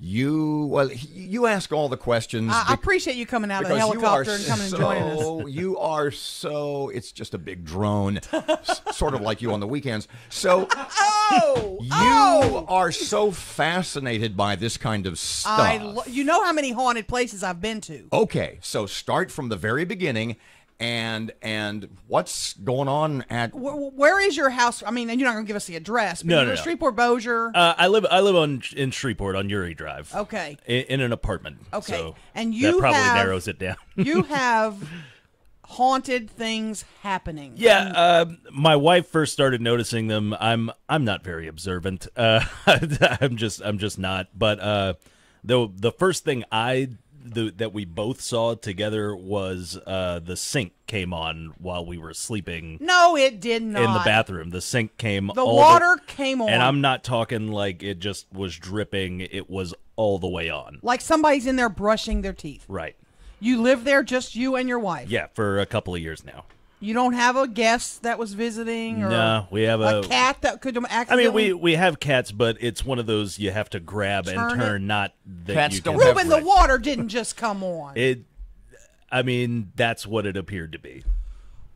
You ask all the questions. I appreciate you coming out of the helicopter and coming and joining us. You are so, it's just a big drone, sort of like you on the weekends. So you are so fascinated by this kind of stuff. You know how many haunted places I've been to. Okay, so start from the very beginning. And what's going on at? Where is your house? I mean, you're not going to give us the address. But No. Shreveport, Bossier. I live in Shreveport on Uri Drive. Okay. In an apartment. Okay. So and you that probably narrows it down. You have haunted things happening. Yeah. My wife first started noticing them. I'm not very observant. I'm just not. But the first thing that we both saw together was the sink came on while we were sleeping. No, it did not. In the bathroom. The sink came The water came on. And I'm not talking like it just was dripping. It was all the way on. Like somebody's in there brushing their teeth. Right. You live there, just you and your wife? Yeah, for a couple of years now. You don't have a guest that was visiting? Or no, we have a cat that could accidentally... I mean, we have cats, but it's one of those you have to grab and turn, not that cats you don't can... Rueben, the water didn't just come on. I mean, that's what it appeared to be.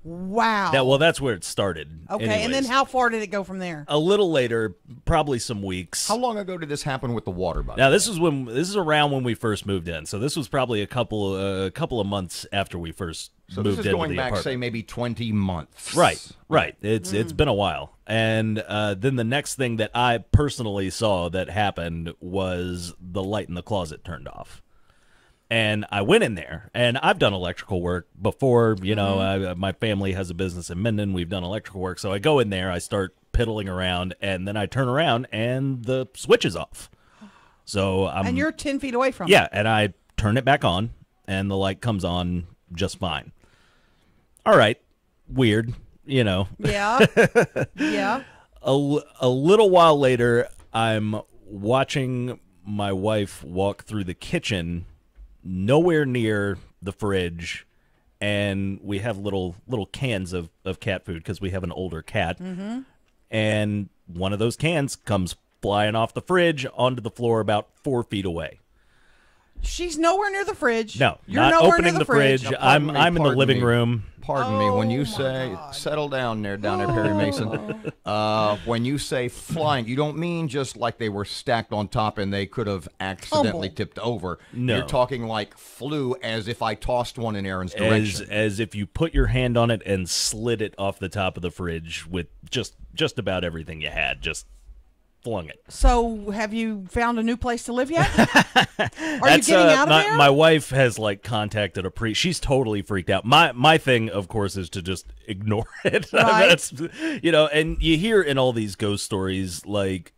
Wow. That's where it started. Okay, anyways. and then how far did it go from there? A little later, probably some weeks. How long ago did this happen with the water? Now, this is around when we first moved in. So this was probably a couple of months after we first moved into the apartment. So this is going back, say, maybe 20 months. Right. It's been a while. And then the next thing that I personally saw that happened was the light in the closet turned off. And I went in there, and I've done electrical work before. You know, my family has a business in Minden. We've done electrical work. So I go in there, I start piddling around, and then I turn around, and the switch is off. So and you're 10 feet away from it. Yeah, and I turn it back on, and the light comes on just fine. All right, weird, you know. Yeah, yeah. A little while later, I'm watching my wife walk through the kitchen, nowhere near the fridge, and we have little cans of cat food because we have an older cat. And one of those cans comes flying off the fridge onto the floor about 4 feet away. She's nowhere near the fridge. No, you're not nowhere opening near the fridge. I'm in the living room. Pardon me, when you say, settle down there, Perry Mason. When you say flying, you don't mean just like they were stacked on top and they could have accidentally tipped over. No. You're talking like flew as if I tossed one in Aaron's direction. As if you put your hand on it and slid it off the top of the fridge with just about everything you had. Just flung it. So, have you found a new place to live yet? Are you getting out of there? My wife has contacted a priest. She's totally freaked out. My thing, of course, is to just ignore it. Right. That's, and you hear in all these ghost stories,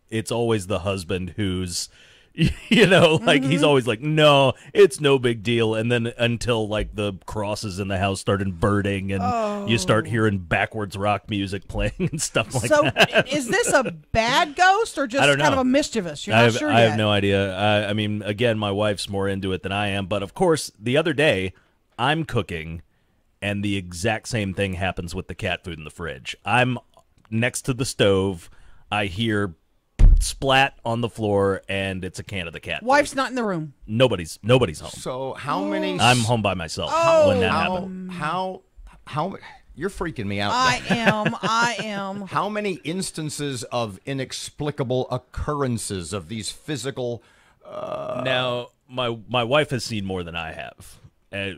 it's always the husband who's, he's always like, no, it's no big deal. And then until the crosses in the house started burning and you start hearing backwards rock music playing and stuff like that. So is this a bad ghost or just kind of a mischievous? You're not sure yet. I have no idea. I mean, again, my wife's more into it than I am. But of course, the other day I'm cooking and the exact same thing happens with the cat food in the fridge. I'm next to the stove. I hear splat on the floor, and it's a can of the cat food. Wife's not in the room. Nobody's home. So how many? I'm home by myself when that happened. How? You're freaking me out. I am. How many instances of inexplicable occurrences of these physical? Now, my wife has seen more than I have.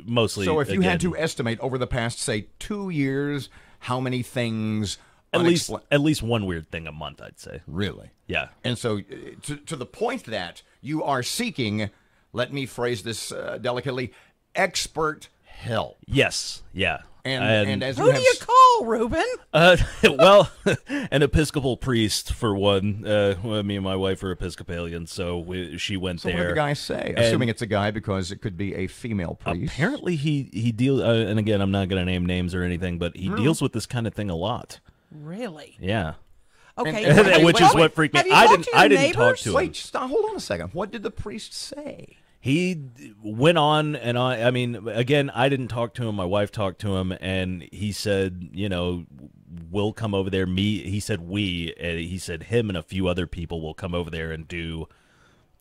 Mostly. So if you had to estimate over the past, say, 2 years, how many things? At least one weird thing a month, I'd say. Really? Yeah. And so to the point that you are seeking, let me phrase this delicately, expert help. Yes. Yeah. And as who do you call, Rueben? Well, an Episcopal priest for one. Me and my wife are Episcopalian, so she went there. What did the guy say? Assuming it's a guy, because it could be a female priest. Apparently, he deals. And again, I'm not going to name names or anything, but he deals with this kind of thing a lot. Really? Yeah. Okay. Which is what freaked me. I didn't talk to him. Wait, stop. Hold on a second. What did the priest say? He went on and on. I mean, again, I didn't talk to him. My wife talked to him, and he said, we'll come over there. He said him and a few other people will come over there and do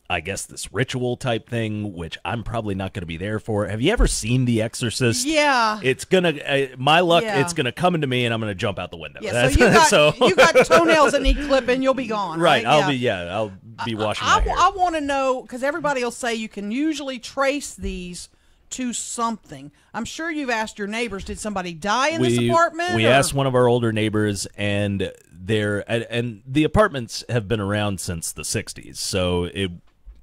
I guess, this ritual type thing, which I'm probably not going to be there for. Have you ever seen The Exorcist? Yeah. It's gonna, my luck, Yeah. it's gonna come into me, and I'm gonna jump out the window. Yeah, so you got toenails that need clipping, you'll be gone. Right, Right? I'll be washing my hair. I want to know, because everybody will say you can usually trace these to something. I'm sure you've asked your neighbors, did somebody die in this apartment? We asked one of our older neighbors, and and the apartments have been around since the 60s, so it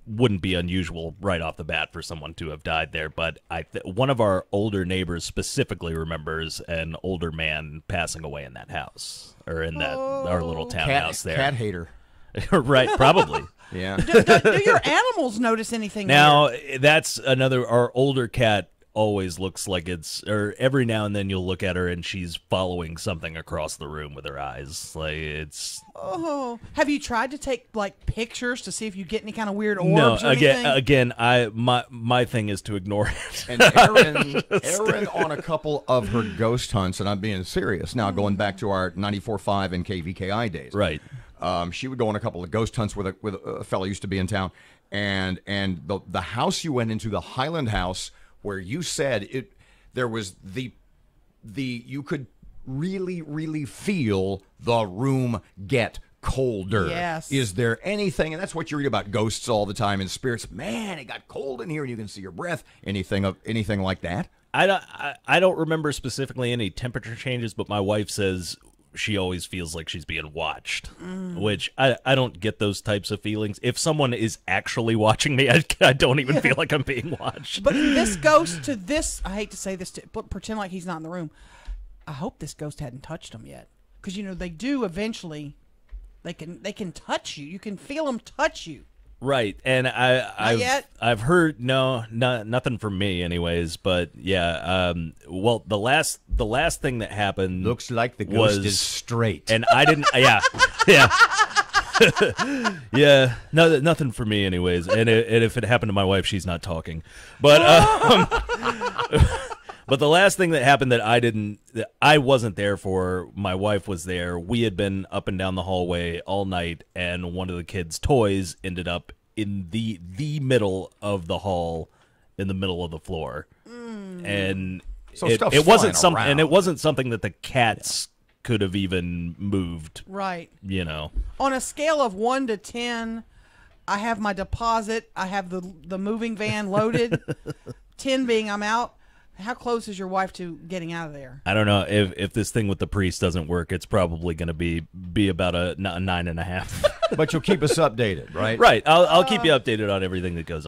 wouldn't be unusual right off the bat for someone to have died there. But one of our older neighbors specifically remembers an older man passing away in that house, or in that our little townhouse there. Cat hater. Right, probably. Yeah. Do your animals notice anything Now, weird? that's another, our older cat always looks like or every now and then you'll look at her and she's following something across the room with her eyes. Like, it's... Oh, have you tried to take like pictures to see if you get any kind of weird orbs No, or anything? again, my thing is to ignore it. And Erin on a couple of her ghost hunts, and I'm being serious now, going back to our 94.5 and KVKI days. Right. She would go on a couple of ghost hunts with a fellow who used to be in town, and the house you went into, the Highland House, where you said there was the you could really feel the room get colder. Yes. Is there anything, and that's what you read about ghosts all the time and spirits, man, it got cold in here and you can see your breath, anything like that? I don't remember specifically any temperature changes, but my wife says she always feels like she's being watched, which I don't get those types of feelings. If someone is actually watching me, I don't even feel like I'm being watched. But this goes to this, I hate to say this, but pretend like he's not in the room. I hope this ghost hadn't touched him yet. Because, they do eventually, they can touch you. You can feel them touch you. Right, and I've heard nothing from me anyways, but yeah, well, the last thing that happened Looks like the ghost is straight. and I didn't, yeah, yeah, no, nothing for me anyways, and if it happened to my wife, she's not talking, but but the last thing that happened that I wasn't there for, my wife was there. We had been up and down the hallway all night, and one of the kids' toys ended up in the middle of the hall, in the middle of the floor, and So it stuff's wasn't flying and around. it wasn't something that the cats could have even moved. Right. On a scale of 1 to 10, I have my deposit. I have the moving van loaded. 10 being I'm out. How close is your wife to getting out of there? I don't know if this thing with the priest doesn't work. It's probably going to be about a 9.5. But you'll keep us updated, right? Right. I'll keep you updated on everything that goes on.